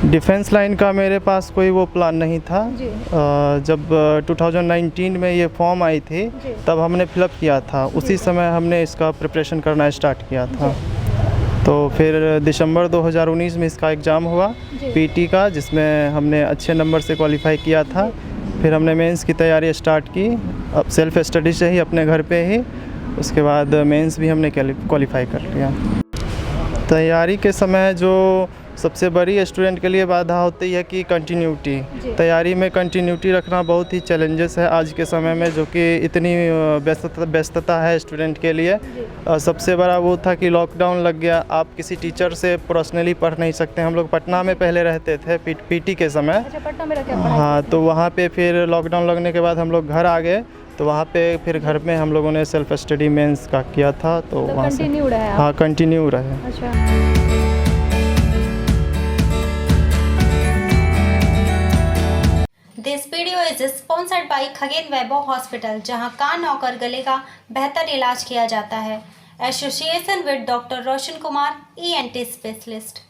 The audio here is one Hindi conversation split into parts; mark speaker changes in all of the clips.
Speaker 1: डिफेंस लाइन का मेरे पास कोई वो प्लान नहीं था। जब 2019 में ये फॉर्म आई थी तब हमने फिलअप किया था, उसी समय हमने इसका प्रिपरेशन करना स्टार्ट किया था। तो फिर दिसंबर 2019 में इसका एग्ज़ाम हुआ पीटी का, जिसमें हमने अच्छे नंबर से क्वालिफाई किया था। फिर हमने मेंस की तैयारी स्टार्ट की, अब सेल्फ स्टडी से ही अपने घर पे ही। उसके बाद मेंस भी हमने क्वालिफाई कर लिया। तैयारी के समय जो सबसे बड़ी स्टूडेंट के लिए बाधा होती है कि कंटिन्यूटी। तैयारी में कंटिन्यूटी रखना बहुत ही चैलेंजेस है आज के समय में, जो कि इतनी व्यस्तता है स्टूडेंट के लिए। सबसे बड़ा वो था कि लॉकडाउन लग गया, आप किसी टीचर से पर्सनली पढ़ नहीं सकते। हम लोग पटना में पहले रहते थे पीटी के समय।
Speaker 2: अच्छा, पटना में रहते हैं?
Speaker 1: हाँ, तो वहाँ पे फिर लॉकडाउन लगने के बाद हम लोग घर आ गए, तो वहाँ पे फिर घर में हम लोगों ने सेल्फ स्टडी मेंस का किया था। तो वहाँ से
Speaker 2: कंटिन्यू रहे?
Speaker 1: हाँ, कंटिन्यू रहे।
Speaker 2: अच्छा।
Speaker 3: This video is sponsored by Khagen Vaibhav hospital, जहां कान और गले का बेहतर इलाज किया जाता है। Association with doctor Roshan Kumar, ENT specialist.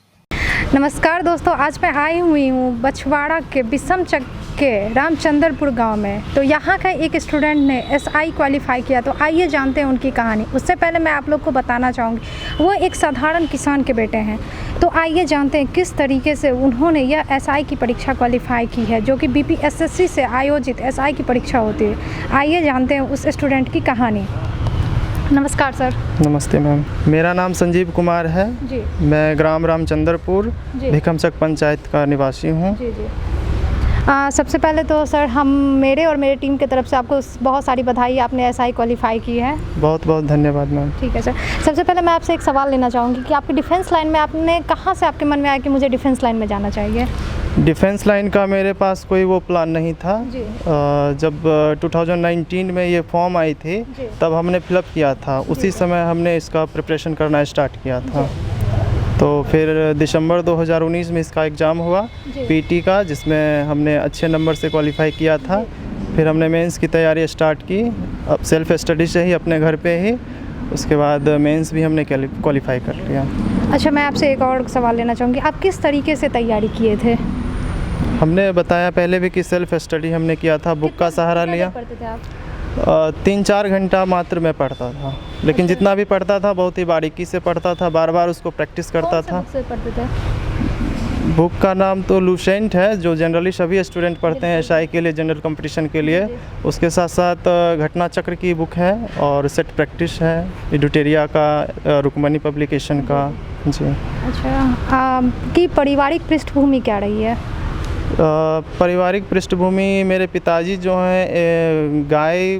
Speaker 2: नमस्कार दोस्तों, आज मैं आई हुई हूँ बछवाड़ा के बिशमचक के रामचंद्रपुर गांव में। तो यहाँ का एक स्टूडेंट ने SI क्वालिफाई किया, तो आइए जानते हैं उनकी कहानी। उससे पहले मैं आप लोग को बताना चाहूँगी, वो एक साधारण किसान के बेटे हैं। तो आइए जानते हैं किस तरीके से उन्होंने यह SI की परीक्षा क्वालिफाई की है, जो कि BPSSC से आयोजित SI की परीक्षा होती है। आइए जानते हैं उस स्टूडेंट की कहानी। नमस्कार सर।
Speaker 1: नमस्ते मैम, मेरा नाम संजीव कुमार है
Speaker 2: जी।
Speaker 1: मैं ग्राम रामचंद्रपुर भिकमचक पंचायत का निवासी हूँ।
Speaker 2: जी जी। सबसे पहले तो सर मेरे और मेरे टीम की तरफ से आपको बहुत सारी बधाई, आपने SI क्वालिफाई की है।
Speaker 1: बहुत बहुत धन्यवाद मैम।
Speaker 2: ठीक है सर, सबसे पहले मैं आपसे एक सवाल लेना चाहूँगी कि आपकी डिफेंस लाइन में आपने कहाँ से आपके मन में आया कि मुझे डिफेंस लाइन में जाना चाहिए?
Speaker 1: डिफेंस लाइन का मेरे पास कोई वो प्लान नहीं था। जब 2019 में ये फॉर्म आई थी तब हमने फिलअप किया था, उसी समय हमने इसका प्रिपरेशन करना स्टार्ट किया था। तो फिर दिसंबर 2019 में इसका एग्ज़ाम हुआ पीटी का, जिसमें हमने अच्छे नंबर से क्वालिफाई किया था। फिर हमने मेंस की तैयारी स्टार्ट की, अब सेल्फ स्टडी से ही अपने घर पे ही। उसके बाद मेंस भी हमने क्वालिफाई कर लिया।
Speaker 2: अच्छा, मैं आपसे एक और सवाल लेना चाहूँगी, आप किस तरीके से तैयारी किए थे?
Speaker 1: हमने बताया पहले भी कि सेल्फ स्टडी हमने किया था, बुक का सहारा लिया।
Speaker 2: पढ़ते थे आप?
Speaker 1: 3-4 घंटा मात्र मैं पढ़ता था, लेकिन जितना भी पढ़ता था बहुत ही बारीकी से पढ़ता था, बार बार उसको प्रैक्टिस करता था।
Speaker 2: बुक से पढ़ते थे?
Speaker 1: बुक का नाम तो लूसेंट है, जो जनरली सभी स्टूडेंट पढ़ते हैं SI के लिए, जनरल कंपटीशन के लिए। उसके साथ साथ घटना चक्र की बुक है और सेट प्रैक्टिस है, एडुटेरिया का, रुक्मणी पब्लिकेशन का। जी।
Speaker 2: अच्छा, की पारिवारिक पृष्ठभूमि क्या रही है?
Speaker 1: पारिवारिक पृष्ठभूमि, मेरे पिताजी जो हैं गाय,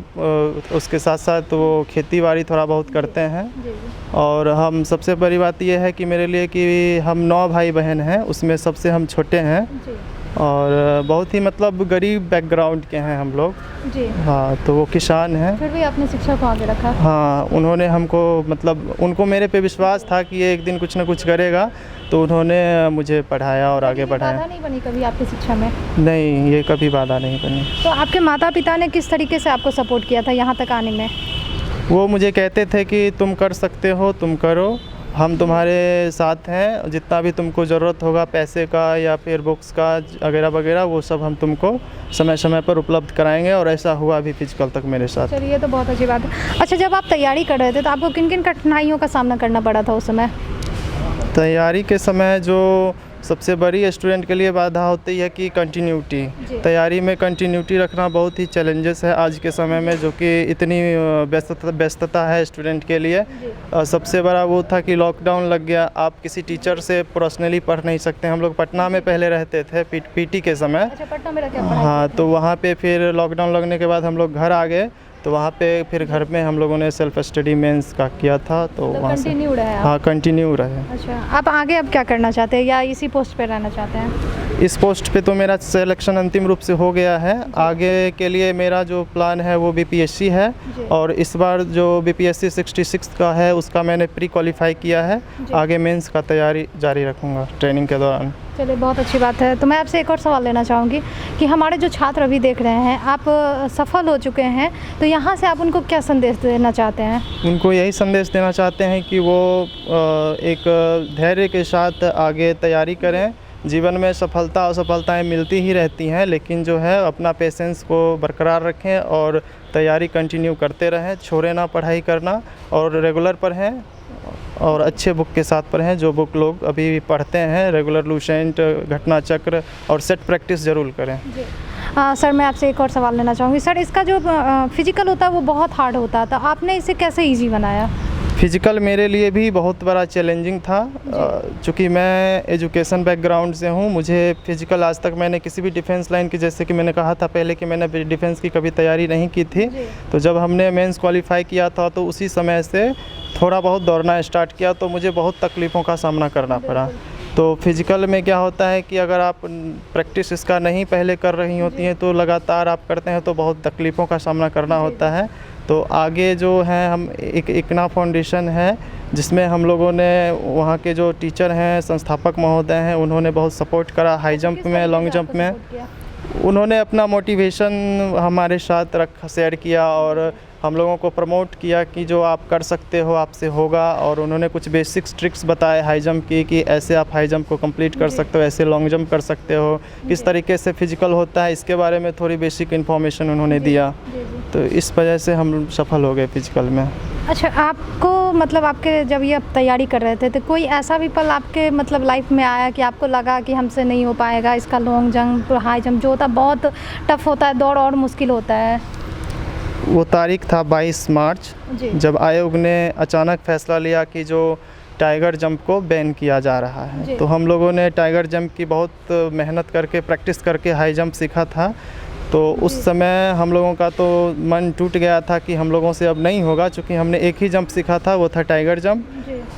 Speaker 1: उसके साथ साथ वो खेती बाड़ी थोड़ा बहुत करते हैं। और हम सबसे बड़ी बात ये है कि मेरे लिए कि हम 9 भाई बहन हैं, उसमें सबसे हम छोटे हैं। और बहुत ही मतलब गरीब बैकग्राउंड के हैं हम लोग।
Speaker 2: जी।
Speaker 1: हाँ, तो वो किसान हैं।
Speaker 2: फिर भी आपने शिक्षा को आगे रखा?
Speaker 1: हाँ, उन्होंने हमको मतलब उनको मेरे पे विश्वास था कि ये एक दिन कुछ ना कुछ करेगा, तो उन्होंने मुझे पढ़ाया और आगे बढ़ाया।
Speaker 2: बाधा नहीं बनी कभी आपकी शिक्षा में?
Speaker 1: नहीं, ये कभी बाधा नहीं बनी।
Speaker 2: तो आपके माता पिता ने किस तरीके से आपको सपोर्ट किया था यहाँ तक आने में? वो
Speaker 1: मुझे कहते थे कि तुम कर सकते हो, तुम करो, हम तुम्हारे साथ हैं, जितना भी तुमको ज़रूरत होगा पैसे का या फिर बुक्स का वगैरह वगैरह, वो सब हम तुमको समय समय पर उपलब्ध कराएंगे। और ऐसा हुआ भी फिजिकल तक मेरे साथ।
Speaker 2: चलिए, तो बहुत अच्छी बात है। अच्छा, जब आप तैयारी कर रहे थे तो आपको किन किन कठिनाइयों का सामना करना पड़ा था उस समय?
Speaker 1: तैयारी के समय जो सबसे बड़ी स्टूडेंट के लिए बाधा होती है कि कंटिन्यूटी। तैयारी में कंटिन्यूटी रखना बहुत ही चैलेंजेस है आज के समय में, जो कि इतनी व्यस्तता है स्टूडेंट के लिए। सबसे बड़ा वो था कि लॉकडाउन लग गया, आप किसी टीचर से पर्सनली पढ़ नहीं सकते। हम लोग पटना में पहले रहते थे पीटी के समय।
Speaker 2: अच्छा, पटना में रहते हैं?
Speaker 1: हाँ, तो वहाँ पे फिर लॉकडाउन लगने के बाद हम लोग घर आ गए, तो वहाँ पे फिर घर में हम लोगों ने सेल्फ स्टडी मेंस का किया था। तो वहाँ से
Speaker 2: कंटिन्यू रहे?
Speaker 1: हाँ, कंटिन्यू रहे।
Speaker 2: अच्छा, आप आगे अब क्या करना चाहते हैं या इसी पोस्ट पे रहना चाहते हैं?
Speaker 1: इस पोस्ट पे तो मेरा सिलेक्शन अंतिम रूप से हो गया है। आगे के लिए मेरा जो प्लान है वो BPSC है, और इस बार जो BPSC 66 का है उसका मैंने प्री क्वालिफाई किया है। आगे मेंस का तैयारी जारी रखूँगा ट्रेनिंग के दौरान।
Speaker 2: चलिए, बहुत अच्छी बात है। तो मैं आपसे एक और सवाल लेना चाहूँगी कि हमारे जो छात्र अभी देख रहे हैं, आप सफल हो चुके हैं, तो यहाँ से आप उनको क्या संदेश देना चाहते हैं?
Speaker 1: उनको यही संदेश देना चाहते हैं कि वो एक धैर्य के साथ आगे तैयारी करें, जीवन में सफलता असफलताएं मिलती ही रहती हैं, लेकिन जो है अपना पेशेंस को बरकरार रखें और तैयारी कंटिन्यू करते रहें, छोड़े ना पढ़ाई करना, और रेगुलर पढ़ें और अच्छे बुक के साथ पढ़ें जो बुक लोग अभी पढ़ते हैं, रेगुलर लूसेंट, घटना चक्र, और सेट प्रैक्टिस ज़रूर करें।
Speaker 2: सर मैं आपसे एक और सवाल लेना चाहूँगी। सर इसका जो फिजिकल होता है वो बहुत हार्ड होता था, आपने इसे कैसे ईजी बनाया?
Speaker 1: फिजिकल मेरे लिए भी बहुत बड़ा चैलेंजिंग था, चूँकि मैं एजुकेशन बैकग्राउंड से हूँ। मुझे फिजिकल आज तक मैंने किसी भी डिफेंस लाइन की, जैसे कि मैंने कहा था पहले कि मैंने डिफेंस की कभी तैयारी नहीं की थी, तो जब हमने मेंस क्वालिफाई किया था तो उसी समय से थोड़ा बहुत दौड़ना स्टार्ट किया, तो मुझे बहुत तकलीफ़ों का सामना करना पड़ा। तो फिज़िकल में क्या होता है कि अगर आप प्रैक्टिस इसका नहीं पहले कर रही होती हैं तो लगातार आप करते हैं तो बहुत तकलीफ़ों का सामना करना होता है। तो आगे जो है हम एक इकना फाउंडेशन है जिसमें हम लोगों ने, वहाँ के जो टीचर हैं, संस्थापक महोदय हैं, उन्होंने बहुत सपोर्ट करा हाई जंप में, लॉन्ग जंप में। उन्होंने अपना मोटिवेशन हमारे साथ शेयर किया और हम लोगों को प्रमोट किया कि जो आप कर सकते हो आपसे होगा, और उन्होंने कुछ बेसिक्स ट्रिक्स बताए हाई जंप की कि ऐसे आप हाई जंप को कंप्लीट कर सकते हो, ऐसे लॉन्ग जंप कर सकते हो, किस तरीके से फिजिकल होता है इसके बारे में थोड़ी बेसिक इन्फॉर्मेशन उन्होंने दिया। तो इस वजह से हम सफल हो गए फिजिकल में।
Speaker 2: अच्छा, आपको मतलब आपके जब ये आप तैयारी कर रहे थे तो कोई ऐसा भी पल आपके मतलब लाइफ में आया कि आपको लगा कि हमसे नहीं हो पाएगा, इसका लॉन्ग जंप हाई जंप जो होता है बहुत टफ होता है, दौड़ और मुश्किल होता है?
Speaker 1: वो तारीख था 22 मार्च, जब आयोग ने अचानक फैसला लिया कि जो टाइगर जंप को बैन किया जा रहा है। तो हम लोगों ने टाइगर जंप की बहुत मेहनत करके, प्रैक्टिस करके हाई जंप सीखा था। तो उस समय हम लोगों का तो मन टूट गया था कि हम लोगों से अब नहीं होगा, क्योंकि हमने एक ही जंप सीखा था, वो था टाइगर जंप।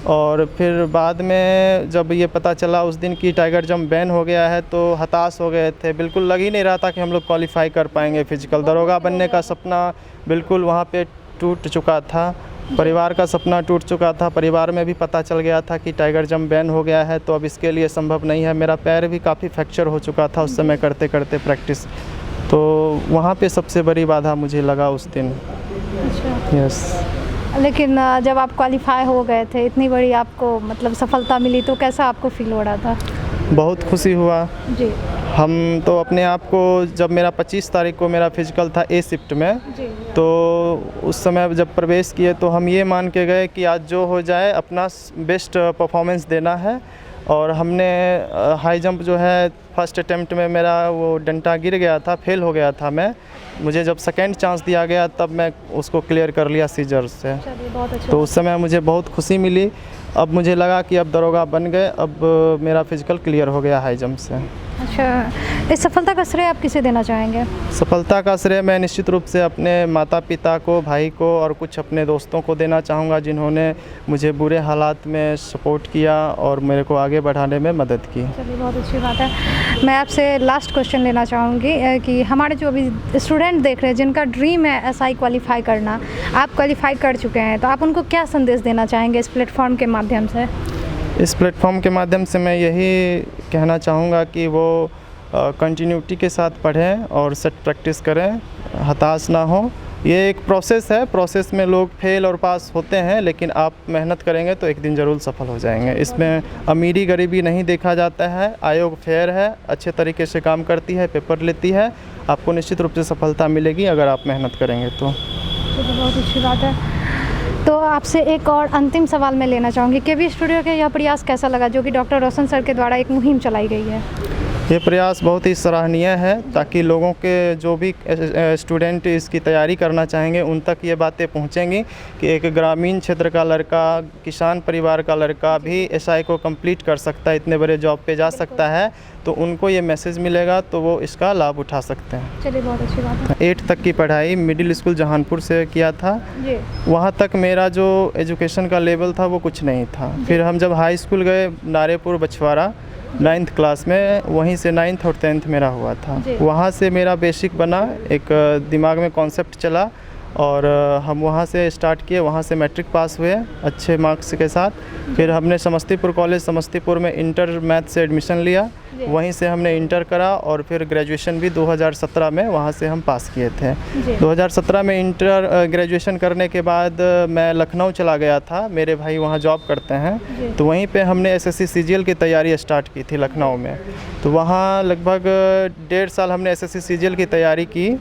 Speaker 1: और फिर बाद में जब ये पता चला उस दिन की टाइगर जंप बैन हो गया है तो हताश हो गए थे। बिल्कुल लग ही नहीं रहा था कि हम लोग क्वालिफाई कर पाएंगे फिजिकल। दरोगा बनने का सपना बिल्कुल वहाँ पे टूट चुका था, परिवार का सपना टूट चुका था। परिवार में भी पता चल गया था कि टाइगर जंप बैन हो गया है, तो अब इसके लिए संभव नहीं है। मेरा पैर भी काफ़ी फ्रैक्चर हो चुका था उस समय करते करते प्रैक्टिस। तो वहाँ पे सबसे बड़ी बाधा मुझे लगा उस दिन।
Speaker 2: अच्छा।
Speaker 1: यस।
Speaker 2: लेकिन जब आप क्वालिफाई हो गए थे, इतनी बड़ी आपको मतलब सफलता मिली, तो कैसा आपको फील हो रहा था?
Speaker 1: बहुत खुशी हुआ
Speaker 2: जी।
Speaker 1: हम तो अपने आप को, जब मेरा 25 तारीख को मेरा फिजिकल था ए शिफ्ट में, तो उस समय जब प्रवेश किए तो हम ये मान के गए कि आज जो हो जाए अपना बेस्ट परफॉर्मेंस देना है। और हमने हाई जंप जो है फर्स्ट अटेम्प्ट में मेरा वो डंडा गिर गया था, फेल हो गया था मैं। मुझे जब सेकंड चांस दिया गया तब मैं उसको क्लियर कर लिया सीजर से।
Speaker 2: बहुत अच्छा।
Speaker 1: तो उस समय मुझे बहुत खुशी मिली। अब मुझे लगा कि अब दरोगा बन गए, अब मेरा फिजिकल क्लियर हो गया हाई जंप से।
Speaker 2: अच्छा, इस सफलता का श्रेय आप किसे देना चाहेंगे?
Speaker 1: सफलता का श्रेय मैं निश्चित रूप से अपने माता पिता को, भाई को और कुछ अपने दोस्तों को देना चाहूँगा, जिन्होंने मुझे बुरे हालात में सपोर्ट किया और मेरे को आगे बढ़ाने में मदद की।
Speaker 2: चलिए, बहुत अच्छी बात है। मैं आपसे लास्ट क्वेश्चन लेना चाहूँगी कि हमारे जो अभी स्टूडेंट देख रहे हैं जिनका ड्रीम है एसआई क्वालिफाई करना, आप क्वालिफाई कर चुके हैं, तो आप उनको क्या संदेश देना चाहेंगे इस प्लेटफॉर्म के माध्यम से?
Speaker 1: इस प्लेटफॉर्म के माध्यम से मैं यही कहना चाहूँगा कि वो कंटिन्यूटी के साथ पढ़ें और सेट प्रैक्टिस करें, हताश ना हो। ये एक प्रोसेस है, प्रोसेस में लोग फेल और पास होते हैं, लेकिन आप मेहनत करेंगे तो एक दिन ज़रूर सफल हो जाएंगे। इसमें अमीरी गरीबी नहीं देखा जाता है। आयोग फेयर है, अच्छे तरीके से काम करती है, पेपर लेती है। आपको निश्चित रूप से सफलता मिलेगी अगर आप मेहनत करेंगे तो।
Speaker 2: बहुत अच्छी बात है। तो आपसे एक और अंतिम सवाल मैं लेना चाहूँगी, केवी स्टूडियो का यह प्रयास कैसा लगा जो कि डॉक्टर रोशन सर के द्वारा एक मुहिम चलाई गई है?
Speaker 1: ये प्रयास बहुत ही सराहनीय है, ताकि लोगों के जो भी स्टूडेंट इसकी तैयारी करना चाहेंगे उन तक ये बातें पहुंचेंगी कि एक ग्रामीण क्षेत्र का लड़का, किसान परिवार का लड़का भी एसआई को कंप्लीट कर सकता है, इतने बड़े जॉब पे जा सकता है। तो उनको ये मैसेज मिलेगा तो वो इसका लाभ उठा सकते हैं।
Speaker 2: चलिए, बहुत अच्छी बात है।
Speaker 1: 8 तक की पढ़ाई मिडिल स्कूल जहानपुर से किया था। वहाँ तक मेरा जो एजुकेशन का लेवल था वो कुछ नहीं था। फिर हम जब हाई स्कूल गए नारेपुर बछवाड़ा 9th क्लास में, वहीं से 9th और 10th मेरा हुआ था। वहाँ से मेरा बेसिक बना, एक दिमाग में कॉन्सेप्ट चला और हम वहाँ से स्टार्ट किए, वहाँ से मैट्रिक पास हुए अच्छे मार्क्स के साथ। फिर हमने समस्तीपुर कॉलेज समस्तीपुर में इंटर मैथ से एडमिशन लिया, वहीं से हमने इंटर करा और फिर ग्रेजुएशन भी 2017 में वहाँ से हम पास किए थे। 2017 में इंटर ग्रेजुएशन करने के बाद मैं लखनऊ चला गया था, मेरे भाई वहाँ जॉब करते हैं, तो वहीं पे हमने SSC CGL की तैयारी स्टार्ट की थी लखनऊ में। तो वहाँ लगभग 1.5 साल हमने SSC CGL की तैयारी की।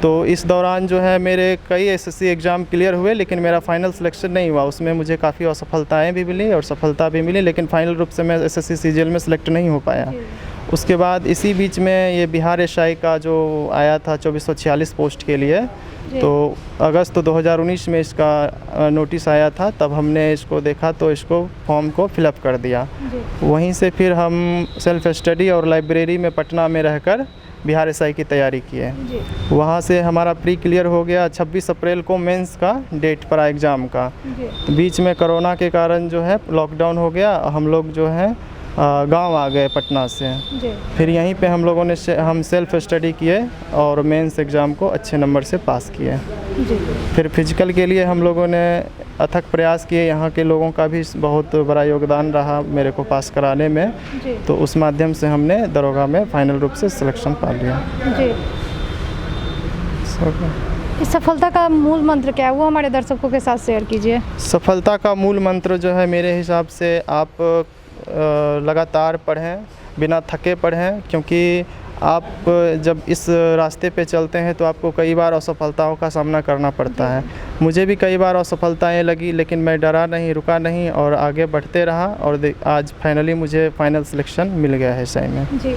Speaker 1: तो इस दौरान जो है मेरे कई SSC एग्ज़ाम क्लियर हुए, लेकिन मेरा फाइनल सिलेक्शन नहीं हुआ। उसमें मुझे काफ़ी असफलताएं भी मिली और सफलता भी मिली, लेकिन फाइनल रूप से मैं SSC CGL में सिलेक्ट नहीं हो पाया। उसके बाद इसी बीच में ये बिहार SI का जो आया था 2446 पोस्ट के लिए, तो अगस्त 2019 में इसका नोटिस आया था, तब हमने इसको देखा तो इसको फॉर्म को फिलअप कर दिया। वहीं से फिर हम सेल्फ स्टडी और लाइब्रेरी में पटना में रहकर बिहार SI की तैयारी किए। वहाँ से हमारा प्री क्लियर हो गया। 26 अप्रैल को मेंस का डेट पड़ा एग्ज़ाम का। तो बीच में कोरोना के कारण जो है लॉकडाउन हो गया, हम लोग जो है गांव आ गए पटना से। फिर यहीं पे हम लोगों ने हम सेल्फ स्टडी किए और मेंस एग्ज़ाम को अच्छे नंबर से पास किए। फिर फिजिकल के लिए हम लोगों ने अथक प्रयास किए, यहाँ के लोगों का भी बहुत बड़ा योगदान रहा मेरे को पास कराने में। तो उस माध्यम से हमने दरोगा में फाइनल रूप से सिलेक्शन पा लिया।
Speaker 2: इस सफलता का मूल मंत्र क्या है, वो हमारे दर्शकों के साथ शेयर कीजिए।
Speaker 1: सफलता का मूल मंत्र जो है मेरे हिसाब से आप लगातार पढ़ें, बिना थके पढ़ें, क्योंकि आप जब इस रास्ते पे चलते हैं तो आपको कई बार असफलताओं का सामना करना पड़ता है। मुझे भी कई बार असफलताएं लगी, लेकिन मैं डरा नहीं, रुका नहीं और आगे बढ़ते रहा और आज फाइनली मुझे फाइनल सिलेक्शन मिल गया है SI में।
Speaker 2: जी,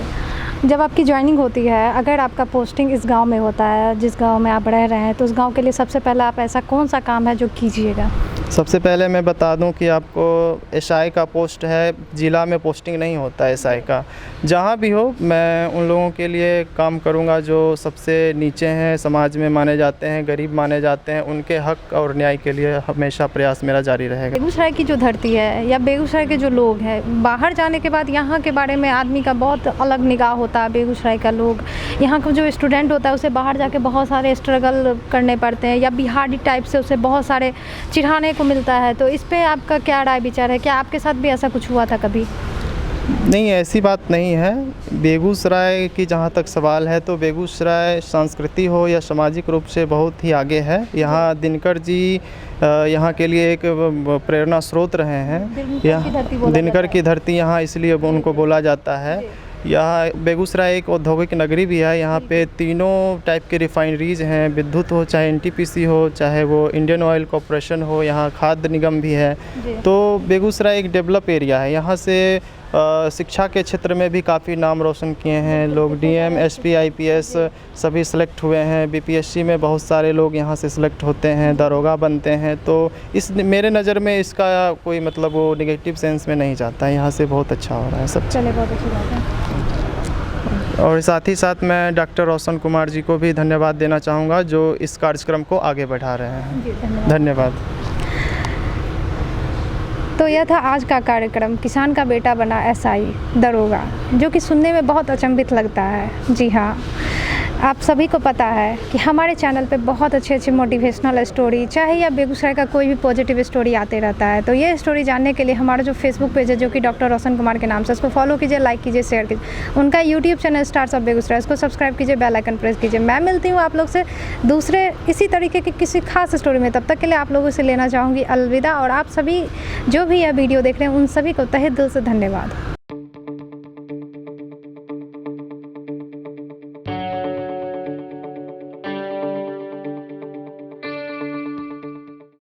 Speaker 2: जब आपकी ज्वाइनिंग होती है, अगर आपका पोस्टिंग इस गांव में होता है जिस गांव में आप रह रहे हैं, तो उस गांव के लिए सबसे पहले आप ऐसा कौन सा काम है जो कीजिएगा?
Speaker 1: सबसे पहले मैं बता दूं कि आपको SI का पोस्ट है, ज़िला में पोस्टिंग नहीं होता है SI का। जहां भी हो मैं उन लोगों के लिए काम करूंगा जो सबसे नीचे हैं, समाज में माने जाते हैं, गरीब माने जाते हैं। उनके हक और न्याय के लिए हमेशा प्रयास मेरा जारी रहेगा।
Speaker 2: बेगूसराय की जो धरती है या बेगूसराय के जो लोग हैं, बाहर जाने के बाद यहाँ के बारे में आदमी का बहुत अलग निगाह होता है। बेगूसराय का लोग, यहाँ का जो स्टूडेंट होता है उसे बाहर जाके बहुत सारे स्ट्रगल करने पड़ते हैं, या बिहारी टाइप से उसे बहुत सारे चिढ़ाने को मिलता है। तो इस पे आपका क्या राय विचार है? क्या आपके साथ भी ऐसा कुछ हुआ था कभी?
Speaker 1: नहीं, ऐसी बात नहीं है। बेगूसराय की जहाँ तक सवाल है तो बेगूसराय संस्कृति हो या सामाजिक रूप से बहुत ही आगे है। यहाँ दिनकर जी यहाँ के लिए एक प्रेरणा स्रोत रहे हैं। यहाँ दिनकर की धरती यहाँ इसलिए उनको बोला जाता है। यहाँ बेगूसराय एक औद्योगिक नगरी भी है। यहाँ पे तीनों टाइप के रिफाइनरीज़ हैं, विद्युत हो चाहे NTPC हो चाहे वो इंडियन ऑयल कॉरपोरेशन हो, यहाँ खाद्य निगम भी है। तो बेगूसराय एक डेवलप एरिया है। यहाँ से शिक्षा के क्षेत्र में भी काफ़ी नाम रोशन किए हैं लोग। DM, SP, IPS सभी सेलेक्ट हुए हैं। BPSC में बहुत सारे लोग यहाँ से सिलेक्ट होते हैं, दरोगा बनते हैं। तो इस मेरे नज़र में इसका कोई मतलब वो नेगेटिव सेंस में नहीं जाता है। यहाँ से बहुत अच्छा हो रहा है सब।
Speaker 2: चले, बहुत अच्छी बात है।
Speaker 1: और साथ ही साथ मैं डॉक्टर रोशन कुमार जी को भी धन्यवाद देना चाहूँगा जो इस कार्यक्रम को आगे बढ़ा रहे हैं। धन्यवाद।
Speaker 2: तो यह था आज का कार्यक्रम, किसान का बेटा बना SI दरोगा, जो कि सुनने में बहुत अचंभित लगता है। जी हाँ, आप सभी को पता है कि हमारे चैनल पे बहुत अच्छे अच्छे मोटिवेशनल स्टोरी, चाहे या बेगूसराय का कोई भी पॉजिटिव स्टोरी आते रहता है। तो ये स्टोरी जानने के लिए हमारा जो फेसबुक पेज है, जो कि डॉक्टर रोशन कुमार के नाम से, उसको फॉलो कीजिए, लाइक कीजिए, शेयर कीजिए। उनका YouTube channel stars of Begusarai, उसको सब्सक्राइब कीजिए, बेल आइकन प्रेस कीजिए। मैं मिलती हूँ आप लोग से दूसरे इसी तरीके की किसी खास स्टोरी में। तब तक के लिए आप लोगों से लेना चाहूँगी अलविदा। और आप सभी जो भी यह वीडियो देख रहे हैं उन सभी को तहे दिल से धन्यवाद।